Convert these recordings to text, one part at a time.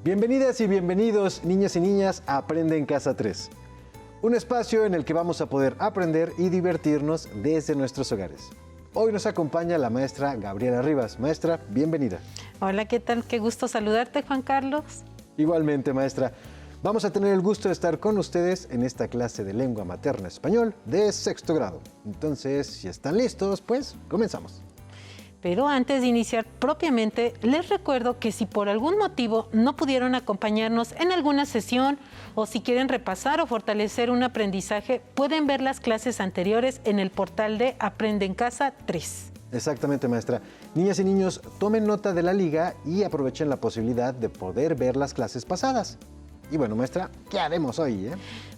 Bienvenidas y bienvenidos, niñas y niñas, a Aprende en Casa 3. Un espacio en el que vamos a poder aprender y divertirnos desde nuestros hogares. Hoy nos acompaña la maestra Gabriela Rivas. Maestra, bienvenida. Hola, ¿qué tal? Qué gusto saludarte, Juan Carlos. Igualmente, maestra. Vamos a tener el gusto de estar con ustedes en esta clase de lengua materna español de sexto grado. Entonces, si están listos, pues comenzamos. Pero antes de iniciar propiamente, les recuerdo que si por algún motivo no pudieron acompañarnos en alguna sesión o si quieren repasar o fortalecer un aprendizaje, pueden ver las clases anteriores en el portal de Aprende en Casa 3. Exactamente, maestra. Niñas y niños, tomen nota de la liga y aprovechen la posibilidad de poder ver las clases pasadas. Y bueno, maestra, ¿qué haremos hoy?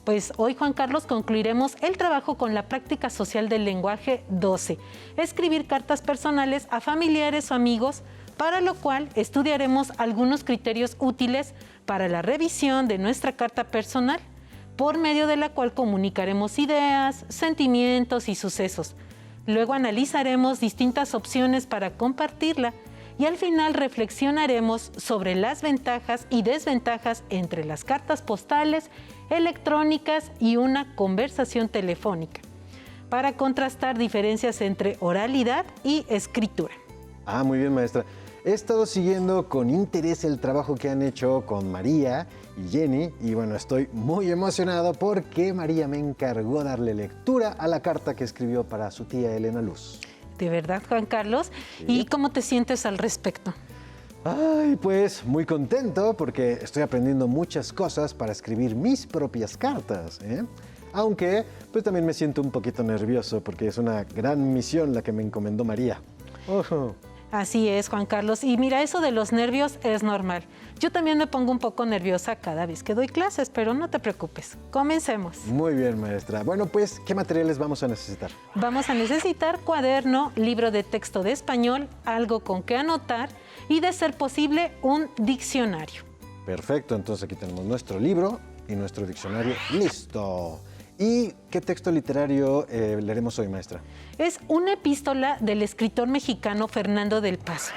Pues hoy, Juan Carlos, concluiremos el trabajo con la práctica social del lenguaje 12. Escribir cartas personales a familiares o amigos, para lo cual estudiaremos algunos criterios útiles para la revisión de nuestra carta personal, por medio de la cual comunicaremos ideas, sentimientos y sucesos. Luego analizaremos distintas opciones para compartirla y al final reflexionaremos sobre las ventajas y desventajas entre las cartas postales, electrónicas y una conversación telefónica, para contrastar diferencias entre oralidad y escritura. Muy bien, maestra. He estado siguiendo con interés el trabajo que han hecho con María y Jenny y bueno, estoy muy emocionado porque María me encargó darle lectura a la carta que escribió para su tía Elena Luz. ¿De verdad, Juan Carlos? Sí. ¿Y cómo te sientes al respecto? Pues muy contento porque estoy aprendiendo muchas cosas para escribir mis propias cartas, Aunque pues también me siento un poquito nervioso porque es una gran misión la que me encomendó María. Así es, Juan Carlos. Y mira, eso de los nervios es normal. Yo también me pongo un poco nerviosa cada vez que doy clases, pero no te preocupes. Comencemos. Muy bien, maestra. Bueno, pues, ¿qué materiales vamos a necesitar? Vamos a necesitar cuaderno, libro de texto de español, algo con que anotar y, de ser posible, un diccionario. Perfecto. Entonces aquí tenemos nuestro libro y nuestro diccionario. ¡Listo! ¿Y qué texto literario leeremos hoy, maestra? Es una epístola del escritor mexicano Fernando del Paso.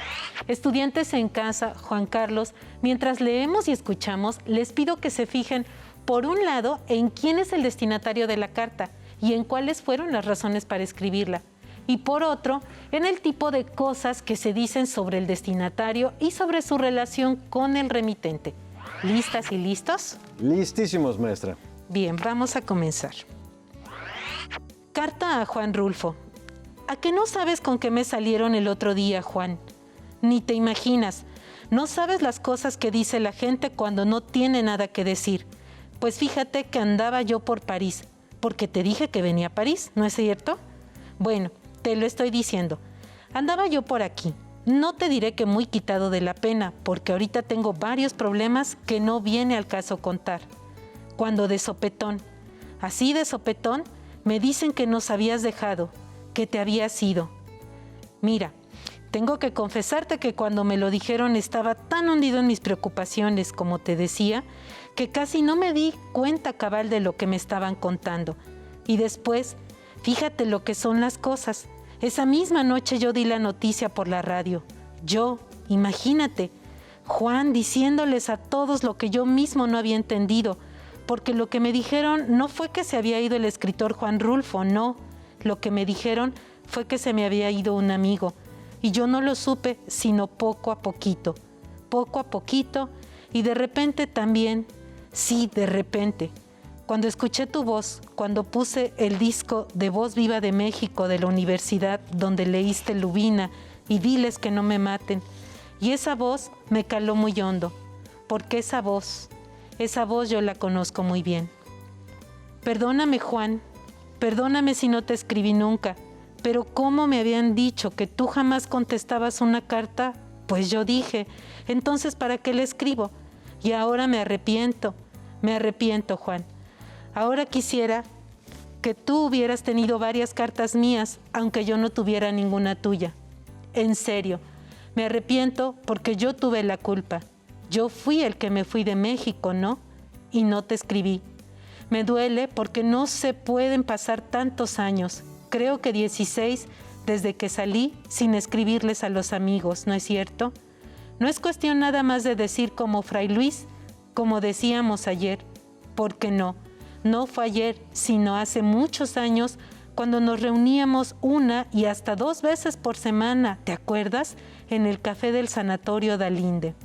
Estudiantes en casa, Juan Carlos, mientras leemos y escuchamos, les pido que se fijen, por un lado, en quién es el destinatario de la carta y en cuáles fueron las razones para escribirla. Y por otro, en el tipo de cosas que se dicen sobre el destinatario y sobre su relación con el remitente. ¿Listas y listos? Listísimos, maestra. Bien, vamos a comenzar. Carta a Juan Rulfo. ¿A que no sabes con qué me salieron el otro día, Juan? Ni te imaginas. No sabes las cosas que dice la gente cuando no tiene nada que decir. Pues fíjate que andaba yo por París, porque te dije que venía a París, ¿no es cierto? Bueno, te lo estoy diciendo. Andaba yo por aquí. No te diré que muy quitado de la pena, porque ahorita tengo varios problemas que no viene al caso contar. Cuando de sopetón, así de sopetón, me dicen que nos habías dejado, que te habías ido. Mira, tengo que confesarte que cuando me lo dijeron estaba tan hundido en mis preocupaciones, como te decía, que casi no me di cuenta cabal de lo que me estaban contando. Y después, fíjate lo que son las cosas. Esa misma noche yo di la noticia por la radio. Yo, imagínate, Juan diciéndoles a todos lo que yo mismo no había entendido, porque lo que me dijeron no fue que se había ido el escritor Juan Rulfo, no. Lo que me dijeron fue que se me había ido un amigo, y yo no lo supe sino poco a poquito, y de repente también, sí, de repente, cuando escuché tu voz, cuando puse el disco de Voz Viva de México de la universidad donde leíste Lubina y diles que no me maten, y esa voz me caló muy hondo, porque esa voz yo la conozco muy bien. Perdóname, Juan, perdóname si no te escribí nunca, pero ¿cómo me habían dicho que tú jamás contestabas una carta? Pues yo dije, entonces ¿para qué le escribo? Y ahora me arrepiento, Juan. Ahora quisiera que tú hubieras tenido varias cartas mías, aunque yo no tuviera ninguna tuya. En serio, me arrepiento porque yo tuve la culpa. Yo fui el que me fui de México, ¿no? Y no te escribí. Me duele porque no se pueden pasar tantos años. Creo que 16 desde que salí sin escribirles a los amigos, ¿no es cierto? No es cuestión nada más de decir como Fray Luis, como decíamos ayer, porque no fue ayer, sino hace muchos años, cuando nos reuníamos una y hasta 2 veces por semana, ¿te acuerdas? En el café del Sanatorio Dalinde.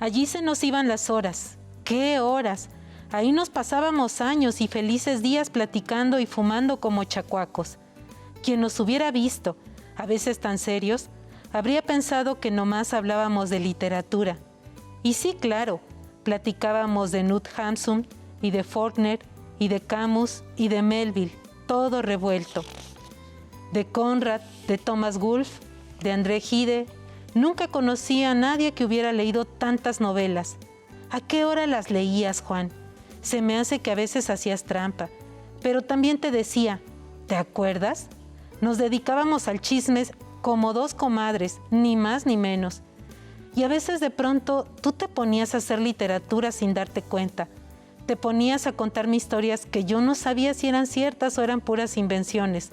Allí se nos iban las horas. ¡Qué horas! Ahí nos pasábamos años y felices días platicando y fumando como chacuacos. Quien nos hubiera visto, a veces tan serios, habría pensado que nomás hablábamos de literatura. Y sí, claro, platicábamos de Knut Hamsun y de Faulkner y de Camus y de Melville, todo revuelto. De Conrad, de Thomas Wolfe, de André Gide. Nunca conocí a nadie que hubiera leído tantas novelas. ¿A qué hora las leías, Juan? Se me hace que a veces hacías trampa. Pero también te decía, ¿te acuerdas? Nos dedicábamos al chisme como 2 comadres, ni más ni menos. Y a veces de pronto tú te ponías a hacer literatura sin darte cuenta. Te ponías a contarme historias que yo no sabía si eran ciertas o eran puras invenciones,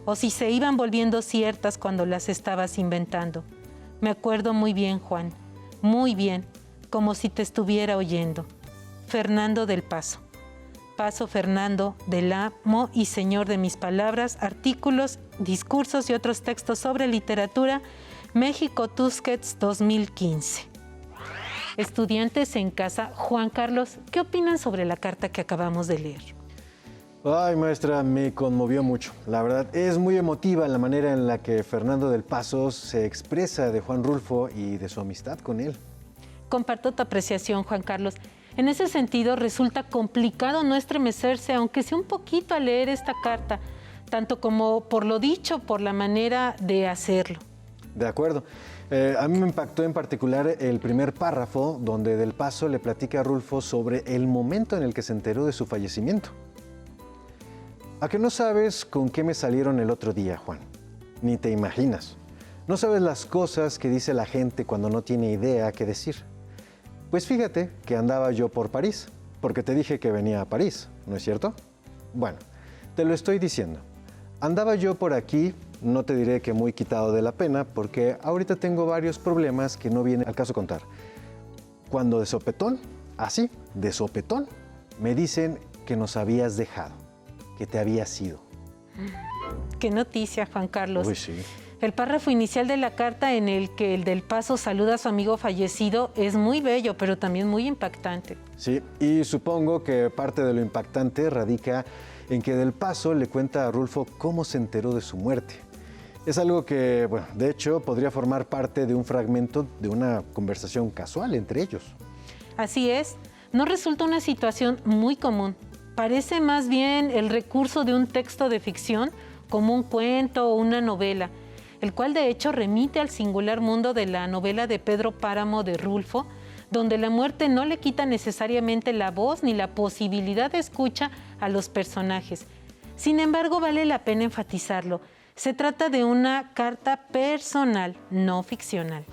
o si se iban volviendo ciertas cuando las estabas inventando. Me acuerdo muy bien, Juan, muy bien, como si te estuviera oyendo. Fernando del Paso. Paso Fernando, del amo y señor de mis palabras, artículos, discursos y otros textos sobre literatura, México Tusquets 2015. Estudiantes en casa, Juan Carlos, ¿qué opinan sobre la carta que acabamos de leer? Ay, maestra, me conmovió mucho. La verdad, es muy emotiva la manera en la que Fernando del Paso se expresa de Juan Rulfo y de su amistad con él. Comparto tu apreciación, Juan Carlos. En ese sentido, resulta complicado no estremecerse, aunque sea un poquito, al leer esta carta, tanto como por lo dicho, por la manera de hacerlo. De acuerdo. A mí me impactó en particular el primer párrafo, donde Del Paso le platica a Rulfo sobre el momento en el que se enteró de su fallecimiento. ¿A que no sabes con qué me salieron el otro día, Juan? Ni te imaginas. No sabes las cosas que dice la gente cuando no tiene idea qué decir. Pues fíjate que andaba yo por París, porque te dije que venía a París, ¿no es cierto? Bueno, te lo estoy diciendo. Andaba yo por aquí, no te diré que muy quitado de la pena, porque ahorita tengo varios problemas que no viene al caso contar. Cuando de sopetón, así, de sopetón, me dicen que nos habías dejado, que te habías ido. Qué noticia, Juan Carlos. Uy, sí. El párrafo inicial de la carta en el que el Del Paso saluda a su amigo fallecido es muy bello, pero también muy impactante. Sí, y supongo que parte de lo impactante radica en que Del Paso le cuenta a Rulfo cómo se enteró de su muerte. Es algo que, bueno, de hecho, podría formar parte de un fragmento de una conversación casual entre ellos. Así es, no resulta una situación muy común. Parece más bien el recurso de un texto de ficción, como un cuento o una novela, el cual de hecho remite al singular mundo de la novela de Pedro Páramo de Rulfo, donde la muerte no le quita necesariamente la voz ni la posibilidad de escucha a los personajes. Sin embargo, vale la pena enfatizarlo. Se trata de una carta personal, no ficcional.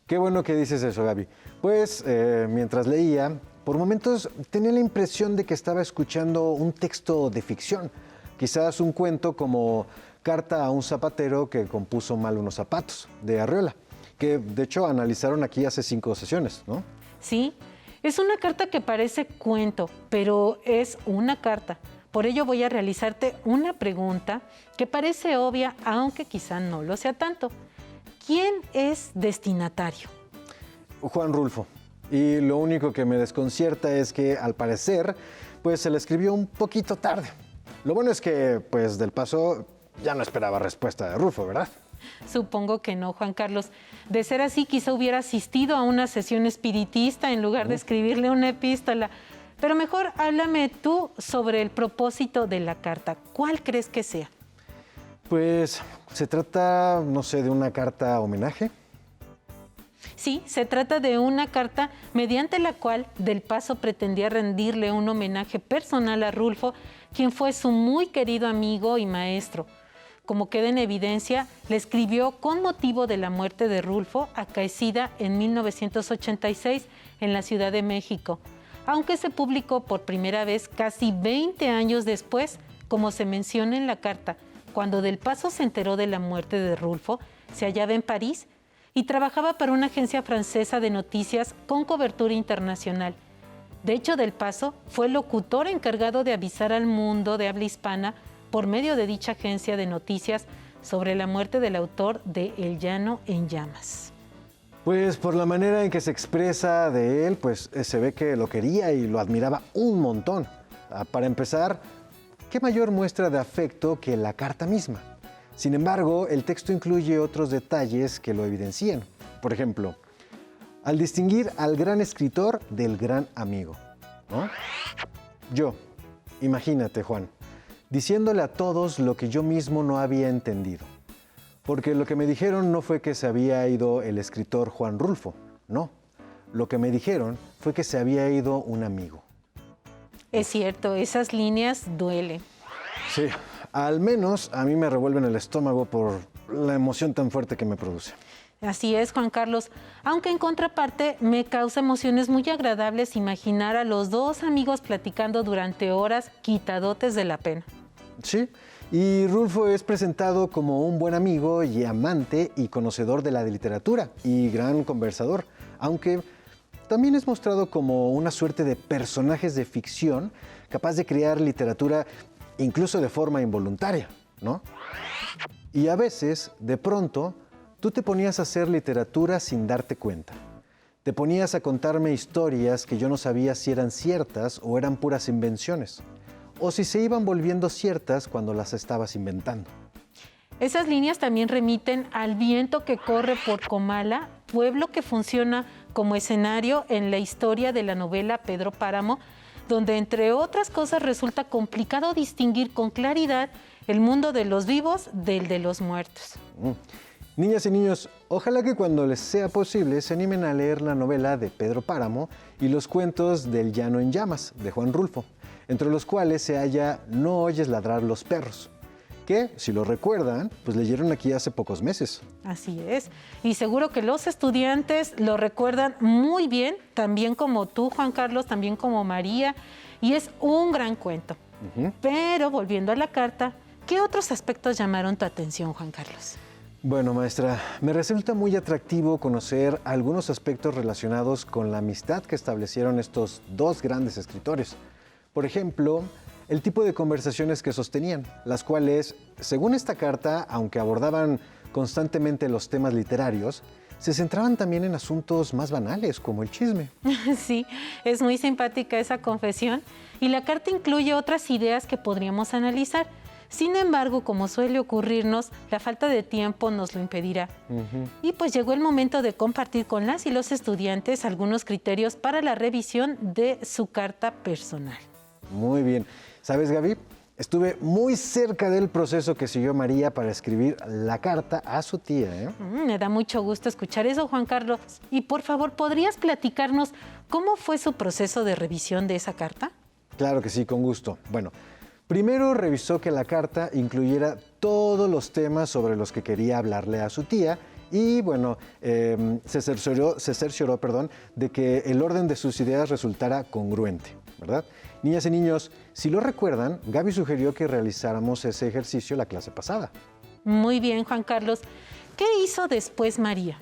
Qué bueno que dices eso, Gaby. Pues, mientras leía, por momentos tenía la impresión de que estaba escuchando un texto de ficción. Quizás un cuento como Carta a un zapatero que compuso mal unos zapatos, de Arriola, que de hecho analizaron aquí hace 5 sesiones, ¿no? Sí, es una carta que parece cuento, pero es una carta. Por ello voy a realizarte una pregunta que parece obvia, aunque quizá no lo sea tanto. ¿Quién es destinatario? Juan Rulfo. Y lo único que me desconcierta es que, al parecer, pues se le escribió un poquito tarde. Lo bueno es que, pues, Del Paso ya no esperaba respuesta de Rulfo, ¿verdad? Supongo que no, Juan Carlos. De ser así, quizá hubiera asistido a una sesión espiritista en lugar de escribirle una epístola. Pero mejor háblame tú sobre el propósito de la carta. ¿Cuál crees que sea? Pues se trata, no sé, de una carta homenaje. Sí, se trata de una carta mediante la cual Del Paso pretendía rendirle un homenaje personal a Rulfo, quien fue su muy querido amigo y maestro. Como queda en evidencia, le escribió con motivo de la muerte de Rulfo, acaecida en 1986 en la Ciudad de México, aunque se publicó por primera vez casi 20 años después, como se menciona en la carta. Cuando Del Paso se enteró de la muerte de Rulfo, se hallaba en París y trabajaba para una agencia francesa de noticias con cobertura internacional. De hecho, del paso, fue el locutor encargado de avisar al mundo de habla hispana por medio de dicha agencia de noticias sobre la muerte del autor de El Llano en Llamas. Pues por la manera en que se expresa de él, pues se ve que lo quería y lo admiraba un montón. Para empezar, ¿qué mayor muestra de afecto que la carta misma? Sin embargo, el texto incluye otros detalles que lo evidencian. Por ejemplo, al distinguir al gran escritor del gran amigo, ¿no? Yo, imagínate, Juan, diciéndole a todos lo que yo mismo no había entendido. Porque lo que me dijeron no fue que se había ido el escritor Juan Rulfo, no. Lo que me dijeron fue que se había ido un amigo. Es cierto, esas líneas duelen. Sí, al menos a mí me revuelven el estómago por la emoción tan fuerte que me produce. Así es, Juan Carlos. Aunque en contraparte me causa emociones muy agradables imaginar a los dos amigos platicando durante horas quitadotes de la pena. Sí, y Rulfo es presentado como un buen amigo y amante y conocedor de la literatura y gran conversador, aunque también es mostrado como una suerte de personajes de ficción capaz de crear literatura incluso de forma involuntaria, ¿no? Y a veces, de pronto, tú te ponías a hacer literatura sin darte cuenta. Te ponías a contarme historias que yo no sabía si eran ciertas o eran puras invenciones, o si se iban volviendo ciertas cuando las estabas inventando. Esas líneas también remiten al viento que corre por Comala, pueblo que funciona como escenario en la historia de la novela Pedro Páramo, donde entre otras cosas resulta complicado distinguir con claridad el mundo de los vivos del de los muertos. Niñas y niños, ojalá que cuando les sea posible se animen a leer la novela de Pedro Páramo y los cuentos del Llano en Llamas, de Juan Rulfo, entre los cuales se halla No oyes ladrar los perros, que, si lo recuerdan, pues leyeron aquí hace pocos meses. Así es, y seguro que los estudiantes lo recuerdan muy bien, también como tú, Juan Carlos, también como María, y es un gran cuento. Pero volviendo a la carta, ¿qué otros aspectos llamaron tu atención, Juan Carlos? Bueno, maestra, me resulta muy atractivo conocer algunos aspectos relacionados con la amistad que establecieron estos dos grandes escritores. Por ejemplo, el tipo de conversaciones que sostenían, las cuales, según esta carta, aunque abordaban constantemente los temas literarios, se centraban también en asuntos más banales, como el chisme. Sí, es muy simpática esa confesión y la carta incluye otras ideas que podríamos analizar. Sin embargo, como suele ocurrirnos, la falta de tiempo nos lo impedirá. Y pues llegó el momento de compartir con las y los estudiantes algunos criterios para la revisión de su carta personal. Muy bien. ¿Sabes, Gaby? Estuve muy cerca del proceso que siguió María para escribir la carta a su tía, ¿eh? Me da mucho gusto escuchar eso, Juan Carlos. Y por favor, ¿podrías platicarnos cómo fue su proceso de revisión de esa carta? Claro que sí, con gusto. Bueno, primero revisó que la carta incluyera todos los temas sobre los que quería hablarle a su tía y, bueno, se cercioró, de que el orden de sus ideas resultara congruente, ¿verdad? Niñas y niños, si lo recuerdan, Gaby sugirió que realizáramos ese ejercicio la clase pasada. Muy bien, Juan Carlos. ¿Qué hizo después María?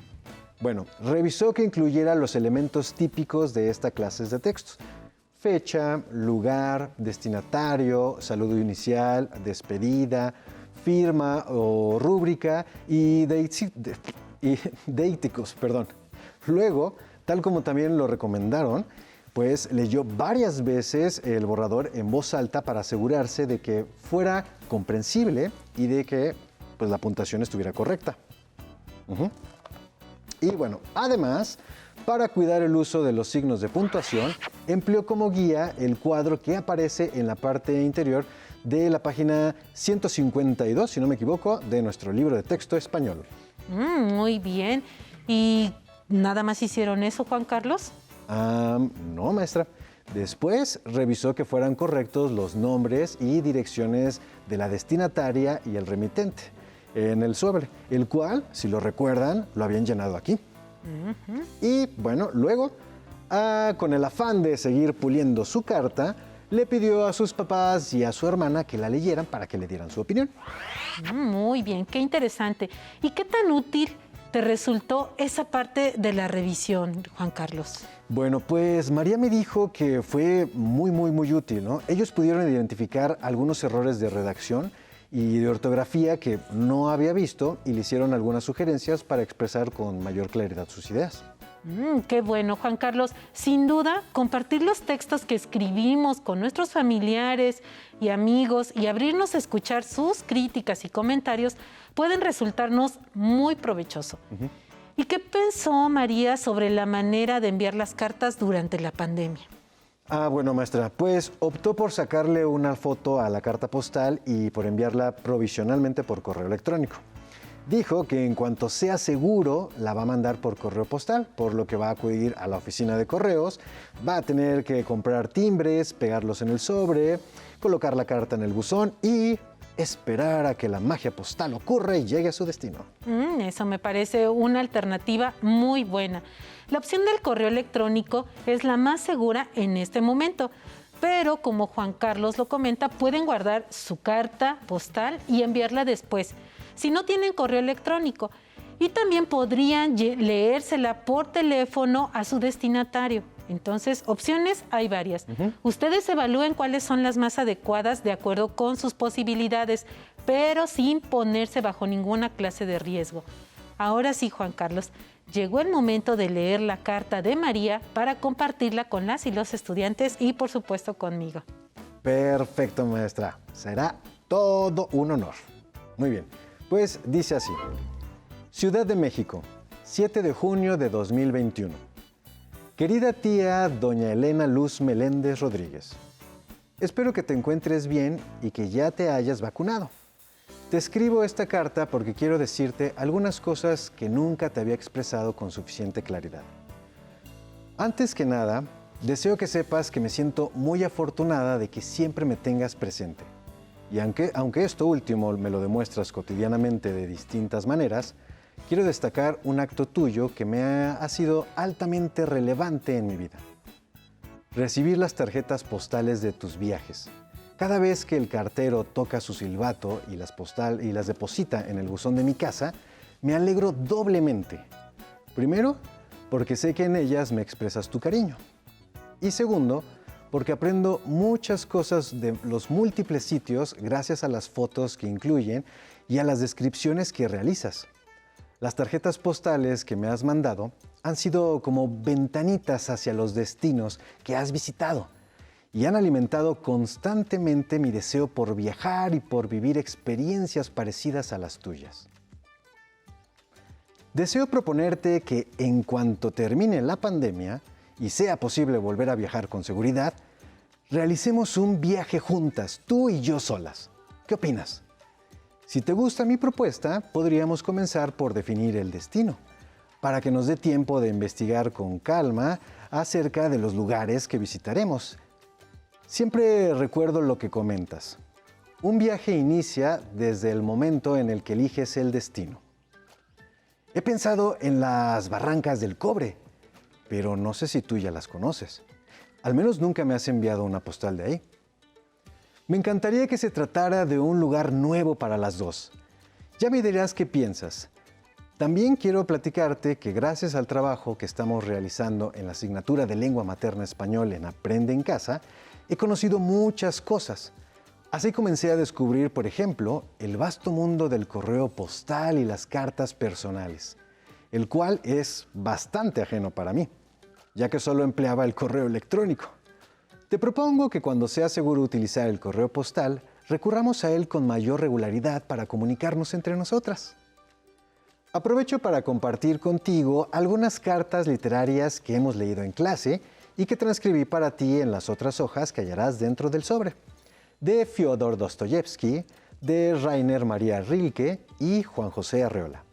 Bueno, revisó que incluyera los elementos típicos de esta clase de textos. Fecha, lugar, destinatario, saludo inicial, despedida, firma o rúbrica y deíticos, perdón. Luego, tal como también lo recomendaron, pues leyó varias veces el borrador en voz alta para asegurarse de que fuera comprensible y de que pues, la puntuación estuviera correcta. Y bueno, además, para cuidar el uso de los signos de puntuación, empleó como guía el cuadro que aparece en la parte interior de la página 152, si no me equivoco, de nuestro libro de texto español. Muy bien. ¿Y nada más hicieron eso, Juan Carlos? No, maestra. Después revisó que fueran correctos los nombres y direcciones de la destinataria y el remitente en el sobre, el cual, si lo recuerdan, lo habían llenado aquí. Y bueno, luego, con el afán de seguir puliendo su carta, le pidió a sus papás y a su hermana que la leyeran para que le dieran su opinión. Muy bien, qué interesante. ¿Y qué tan útil te resultó esa parte de la revisión, Juan Carlos? Bueno, pues María me dijo que fue muy útil, ¿no? Ellos pudieron identificar algunos errores de redacción y de ortografía que no había visto y le hicieron algunas sugerencias para expresar con mayor claridad sus ideas. Qué bueno, Juan Carlos. Sin duda, compartir los textos que escribimos con nuestros familiares y amigos y abrirnos a escuchar sus críticas y comentarios pueden resultarnos muy provechoso. ¿Y qué pensó María sobre la manera de enviar las cartas durante la pandemia? Bueno, maestra, pues optó por sacarle una foto a la carta postal y por enviarla provisionalmente por correo electrónico. Dijo que en cuanto sea seguro, la va a mandar por correo postal, por lo que va a acudir a la oficina de correos, va a tener que comprar timbres, pegarlos en el sobre, colocar la carta en el buzón y esperar a que la magia postal ocurra y llegue a su destino. Eso me parece una alternativa muy buena. La opción del correo electrónico es la más segura en este momento, pero como Juan Carlos lo comenta, pueden guardar su carta postal y enviarla después, si no tienen correo electrónico. Y también podrían leérsela por teléfono a su destinatario. Entonces, opciones hay varias. Ustedes evalúen cuáles son las más adecuadas de acuerdo con sus posibilidades, pero sin ponerse bajo ninguna clase de riesgo. Ahora sí, Juan Carlos, llegó el momento de leer la carta de María para compartirla con las y los estudiantes y, por supuesto, conmigo. Perfecto, maestra. Será todo un honor. Muy bien. Pues dice así. Ciudad de México, 7 de junio de 2021. Querida tía doña Elena Luz Meléndez Rodríguez, espero que te encuentres bien y que ya te hayas vacunado. Te escribo esta carta porque quiero decirte algunas cosas que nunca te había expresado con suficiente claridad. Antes que nada, deseo que sepas que me siento muy afortunada de que siempre me tengas presente. Y aunque esto último me lo demuestras cotidianamente de distintas maneras, quiero destacar un acto tuyo que me ha sido altamente relevante en mi vida. Recibir las tarjetas postales de tus viajes. Cada vez que el cartero toca su silbato y las deposita en el buzón de mi casa, me alegro doblemente. Primero, porque sé que en ellas me expresas tu cariño. Y segundo, porque aprendo muchas cosas de los múltiples sitios gracias a las fotos que incluyen y a las descripciones que realizas. Las tarjetas postales que me has mandado han sido como ventanitas hacia los destinos que has visitado y han alimentado constantemente mi deseo por viajar y por vivir experiencias parecidas a las tuyas. Deseo proponerte que en cuanto termine la pandemia y sea posible volver a viajar con seguridad, realicemos un viaje juntas, tú y yo solas. ¿Qué opinas? Si te gusta mi propuesta, podríamos comenzar por definir el destino, para que nos dé tiempo de investigar con calma acerca de los lugares que visitaremos. Siempre recuerdo lo que comentas. Un viaje inicia desde el momento en el que eliges el destino. He pensado en las Barrancas del Cobre, pero no sé si tú ya las conoces. Al menos nunca me has enviado una postal de ahí. Me encantaría que se tratara de un lugar nuevo para las dos. Ya me dirás qué piensas. También quiero platicarte que gracias al trabajo que estamos realizando en la asignatura de Lengua Materna Español en Aprende en Casa, he conocido muchas cosas. Así comencé a descubrir, por ejemplo, el vasto mundo del correo postal y las cartas personales, el cual es bastante ajeno para mí, ya que solo empleaba el correo electrónico. Te propongo que cuando sea seguro utilizar el correo postal, recurramos a él con mayor regularidad para comunicarnos entre nosotras. Aprovecho para compartir contigo algunas cartas literarias que hemos leído en clase y que transcribí para ti en las otras hojas que hallarás dentro del sobre, de Fyodor Dostoyevsky, de Rainer Maria Rilke y Juan José Arreola.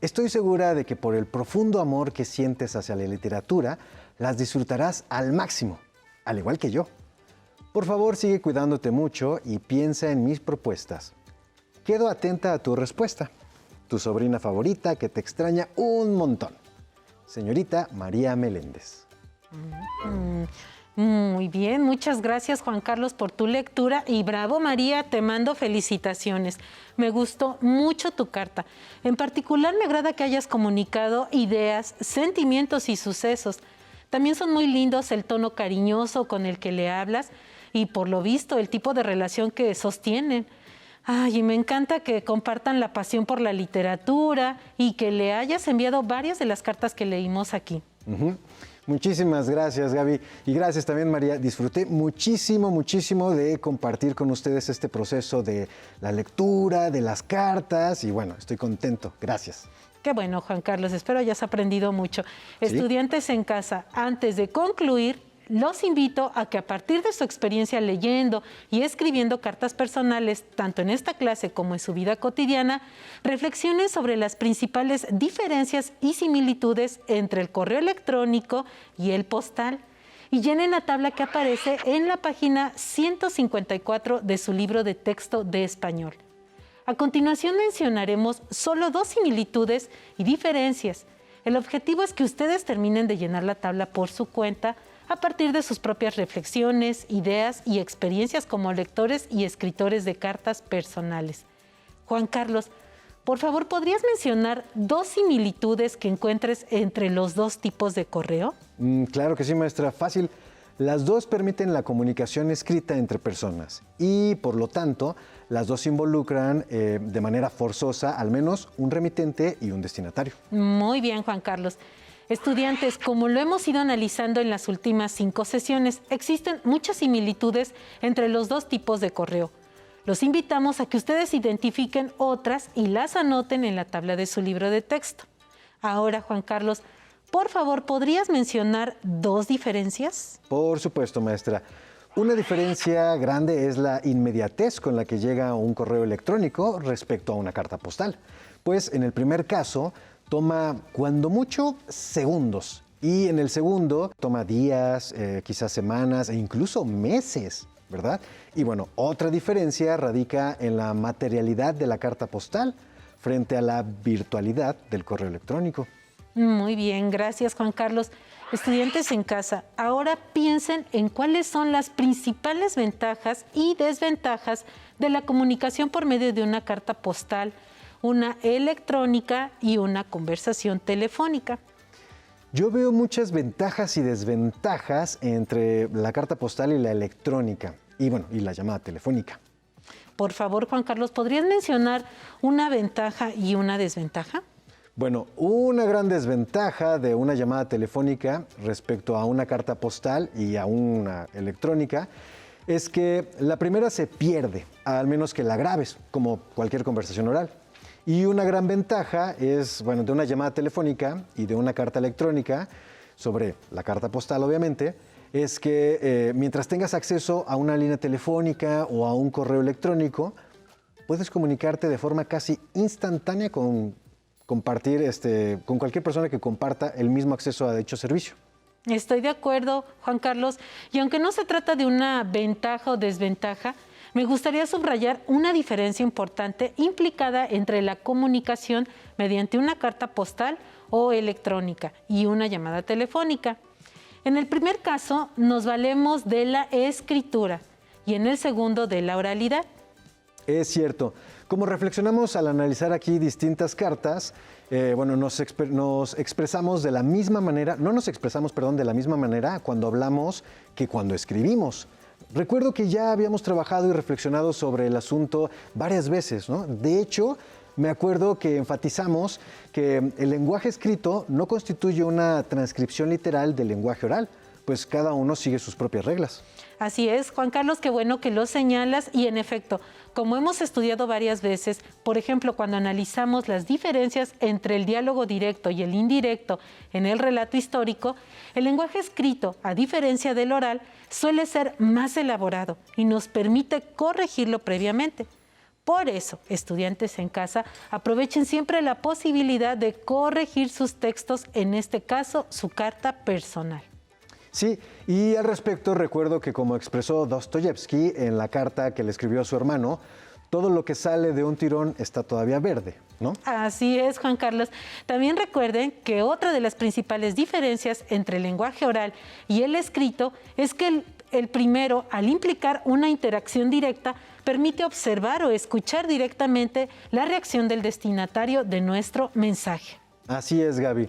Estoy segura de que por el profundo amor que sientes hacia la literatura, las disfrutarás al máximo, al igual que yo. Por favor, sigue cuidándote mucho y piensa en mis propuestas. Quedo atenta a tu respuesta. Tu sobrina favorita que te extraña un montón. Señorita María Meléndez. Muy bien, muchas gracias Juan Carlos por tu lectura y bravo María, te mando felicitaciones. Me gustó mucho tu carta. En particular me agrada que hayas comunicado ideas, sentimientos y sucesos. También son muy lindos el tono cariñoso con el que le hablas y por lo visto el tipo de relación que sostienen. Ay, y me encanta que compartan la pasión por la literatura y que le hayas enviado varias de las cartas que leímos aquí. Muchísimas gracias, Gaby. Y gracias también, María. Disfruté muchísimo, muchísimo de compartir con ustedes este proceso de la lectura, de las cartas. Y bueno, estoy contento. Gracias. Qué bueno, Juan Carlos. Espero hayas aprendido mucho. ¿Sí? Estudiantes en casa, antes de concluir, los invito a que a partir de su experiencia leyendo y escribiendo cartas personales, tanto en esta clase como en su vida cotidiana, reflexionen sobre las principales diferencias y similitudes entre el correo electrónico y el postal y llenen la tabla que aparece en la página 154 de su libro de texto de español. A continuación mencionaremos solo 2 similitudes y diferencias. El objetivo es que ustedes terminen de llenar la tabla por su cuenta a partir de sus propias reflexiones, ideas y experiencias como lectores y escritores de cartas personales. Juan Carlos, por favor, ¿podrías mencionar 2 similitudes que encuentres entre los 2 tipos de correo? Claro que sí, maestra. Fácil. Las 2 permiten la comunicación escrita entre personas y, por lo tanto, las 2 involucran de manera forzosa al menos un remitente y un destinatario. Muy bien, Juan Carlos. Estudiantes, como lo hemos ido analizando en las últimas 5 sesiones, existen muchas similitudes entre los 2 tipos de correo. Los invitamos a que ustedes identifiquen otras y las anoten en la tabla de su libro de texto. Ahora, Juan Carlos, por favor, ¿podrías mencionar 2 diferencias? Por supuesto, maestra. Una diferencia grande es la inmediatez con la que llega un correo electrónico respecto a una carta postal. Pues en el primer caso, toma, cuando mucho, segundos. Y en el segundo, toma días, quizás semanas e incluso meses, ¿verdad? Y bueno, otra diferencia radica en la materialidad de la carta postal frente a la virtualidad del correo electrónico. Muy bien, gracias Juan Carlos. Estudiantes en casa, ahora piensen en cuáles son las principales ventajas y desventajas de la comunicación por medio de una carta postal, una electrónica y una conversación telefónica. Yo veo muchas ventajas y desventajas entre la carta postal y la electrónica, y bueno, y la llamada telefónica. Por favor, Juan Carlos, ¿podrías mencionar una ventaja y una desventaja? Bueno, una gran desventaja de una llamada telefónica respecto a una carta postal y a una electrónica es que la primera se pierde, al menos que la grabes, como cualquier conversación oral. Y una gran ventaja es, bueno, de una llamada telefónica y de una carta electrónica, sobre la carta postal obviamente, es que mientras tengas acceso a una línea telefónica o a un correo electrónico, puedes comunicarte de forma casi instantánea con cualquier persona que comparta el mismo acceso a dicho servicio. Estoy de acuerdo, Juan Carlos, y aunque no se trata de una ventaja o desventaja, me gustaría subrayar una diferencia importante implicada entre la comunicación mediante una carta postal o electrónica y una llamada telefónica. En el primer caso, nos valemos de la escritura y en el segundo de la oralidad. Es cierto. Como reflexionamos al analizar aquí distintas cartas, nos expresamos de la misma manera, no nos expresamos, perdón, de la misma manera cuando hablamos que cuando escribimos. Recuerdo que ya habíamos trabajado y reflexionado sobre el asunto varias veces, ¿no? De hecho, me acuerdo que enfatizamos que el lenguaje escrito no constituye una transcripción literal del lenguaje oral, pues cada uno sigue sus propias reglas. Así es, Juan Carlos, qué bueno que lo señalas y en efecto, como hemos estudiado varias veces, por ejemplo, cuando analizamos las diferencias entre el diálogo directo y el indirecto en el relato histórico, el lenguaje escrito, a diferencia del oral, suele ser más elaborado y nos permite corregirlo previamente. Por eso, estudiantes en casa, aprovechen siempre la posibilidad de corregir sus textos, en este caso, su carta personal. Sí, y al respecto recuerdo que como expresó Dostoyevsky en la carta que le escribió a su hermano, todo lo que sale de un tirón está todavía verde, ¿no? Así es, Juan Carlos. También recuerden que otra de las principales diferencias entre el lenguaje oral y el escrito es que el primero, al implicar una interacción directa, permite observar o escuchar directamente la reacción del destinatario de nuestro mensaje. Así es, Gaby.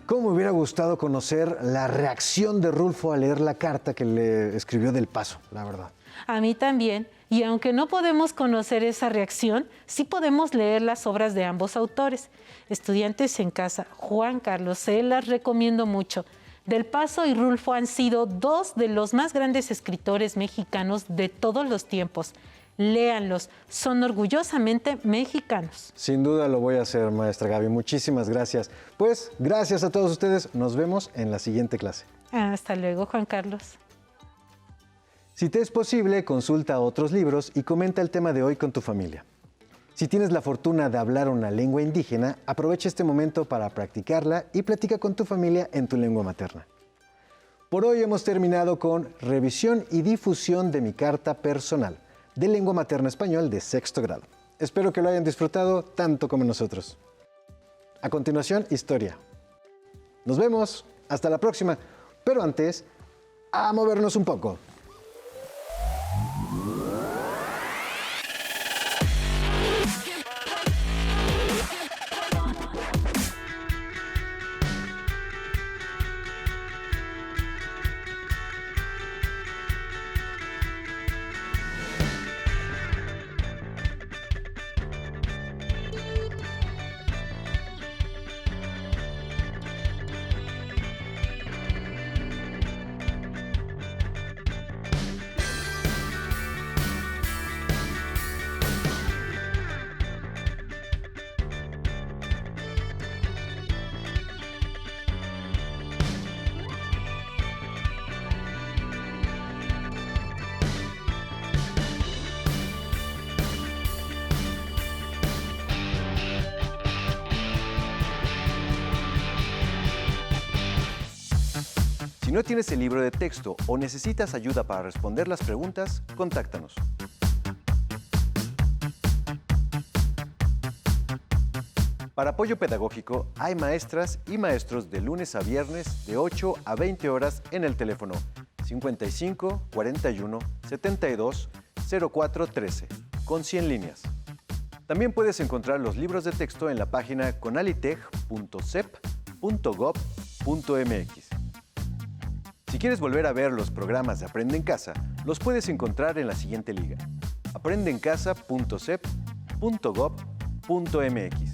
¿Cómo me hubiera gustado conocer la reacción de Rulfo al leer la carta que le escribió del Paso, la verdad? A mí también. Y aunque no podemos conocer esa reacción, sí podemos leer las obras de ambos autores. Estudiantes en casa, Juan Carlos, se las recomiendo mucho. Del Paso y Rulfo han sido dos de los más grandes escritores mexicanos de todos los tiempos. Léanlos, son orgullosamente mexicanos. Sin duda lo voy a hacer, maestra Gaby. Muchísimas gracias. Pues gracias a todos ustedes. Nos vemos en la siguiente clase. Hasta luego, Juan Carlos. Si te es posible, consulta otros libros y comenta el tema de hoy con tu familia. Si tienes la fortuna de hablar una lengua indígena, aprovecha este momento para practicarla y platica con tu familia en tu lengua materna. Por hoy hemos terminado con revisión y difusión de mi carta personal de lengua materna español de 6º grado. Espero que lo hayan disfrutado tanto como nosotros. A continuación, historia. Nos vemos, hasta la próxima, pero antes, a movernos un poco. Si no tienes el libro de texto o necesitas ayuda para responder las preguntas, contáctanos. Para apoyo pedagógico, hay maestras y maestros de lunes a viernes de 8 a 20 horas en el teléfono 55 41 72 04 13 con 100 líneas. También puedes encontrar los libros de texto en la página conalitech.sep.gov.mx. Si quieres volver a ver los programas de Aprende en Casa, los puedes encontrar en la siguiente liga: aprendeencasa.sep.gov.mx.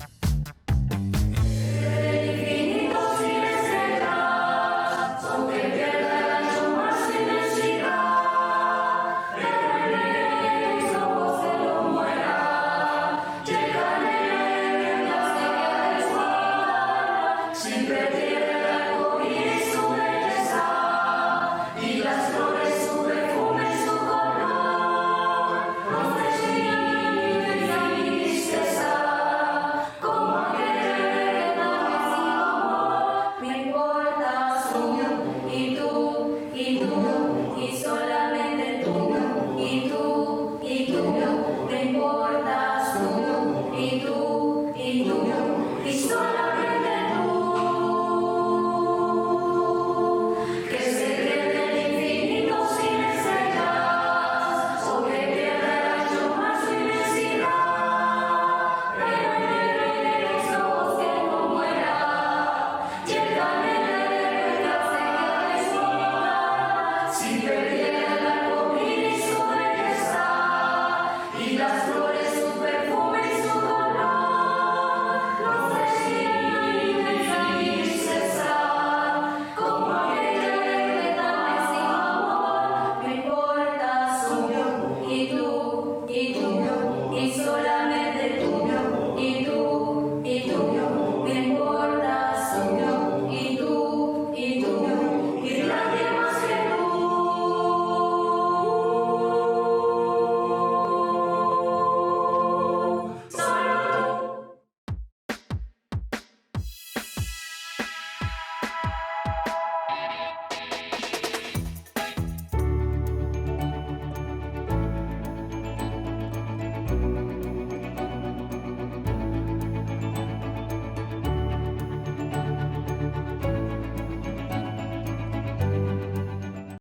Siempre